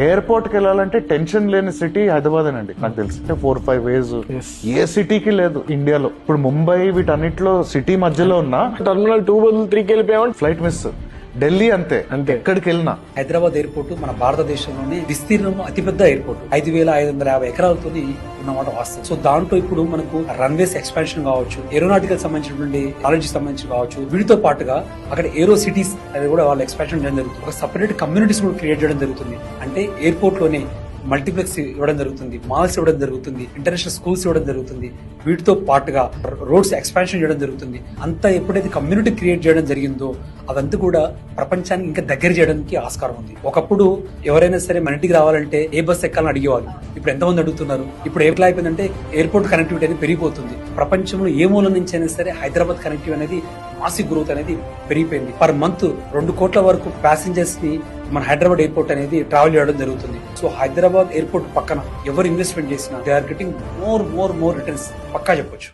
Airport కి వెళ్ళాలంటే tension లేని సిటీ హైదరాబాద్ అండి నాకు తెలిసి 4-5 ways ఏ సిటీకి లేదు ఇండియాలో. ఇప్పుడు ముంబై వీటన్నిటిలో సిటీ మధ్యలో ఉన్న టర్మినల్ 2-3కి వెళ్ళిపోయామంటే ఫ్లైట్ మిస్. ఢిల్లీ అంతే, ఎక్కడికి వెళ్ళినా. హైదరాబాద్ ఎయిర్పోర్ట్ మన భారతదేశంలోనే విస్తీర్ణంలో అతిపెద్ద ఎయిర్పోర్ట్, 5,550 ఎకరాలతో ఉన్నమాట వాస్తవం. సో దాంట్లో ఇప్పుడు మనకు రన్వేస్ ఎక్స్పాన్షన్ కావచ్చు, ఏరోనాటికల్ సంబంధించినటువంటి కాలేజీ సంబంధించి కావచ్చు, వీటితో పాటుగా అక్కడ ఏరో సిటీస్ అనేది కూడా వాళ్ళు ఎక్స్పాన్షన్ చేయడం జరుగుతుంది. ఒక సపరేట్ కమ్యూనిటీస్ కూడా క్రియేట్ చేయడం జరుగుతుంది. అంటే ఎయిర్పోర్ట్ లోనే మల్టీప్లెక్స్ ఇవ్వడం జరుగుతుంది, మాల్స్ ఇవ్వడం జరుగుతుంది, ఇంటర్నేషనల్ స్కూల్స్ ఇవ్వడం జరుగుతుంది. వీటితో పాటుగా రోడ్స్ ఎక్స్పాన్షన్ చేయడం జరుగుతుంది. అంతా ఎప్పుడైతే కమ్యూనిటీ క్రియేట్ చేయడం జరిగిందో అదంతా కూడా ప్రపంచానికి ఇంకా దగ్గర చేయడానికి ఆస్కారం ఉంది. ఒకప్పుడు ఎవరైనా సరే మన ఇంటికి రావాలంటే ఏ బస్ ఎక్కాలని అడిగేవాళ్ళు, ఇప్పుడు ఎంతమంది అడుగుతున్నారు. ఇప్పుడు ఎట్లా అయిపోయిందంటే ఎయిర్పోర్ట్ కనెక్టివిటీ అనేది పెరిగిపోతుంది. ప్రపంచంలో ఏ మూల నుంచి అయినా సరే హైదరాబాద్ కనెక్టివిటీ అనేది మాసివ్ గ్రోత్ అనేది పెరిగిపోయింది. పర్ మంత్ 2 కోట్ల వరకు ప్యాసింజర్స్ ని మన హైదరాబాద్ ఎయిర్పోర్ట్ అనేది ట్రావెల్ చేయడం జరుగుతుంది. సో హైదరాబాద్ ఎయిర్పోర్ట్ పక్కన ఎవరు ఇన్వెస్ట్మెంట్ చేసినా they are getting more returns పక్కా చెప్పొచ్చు.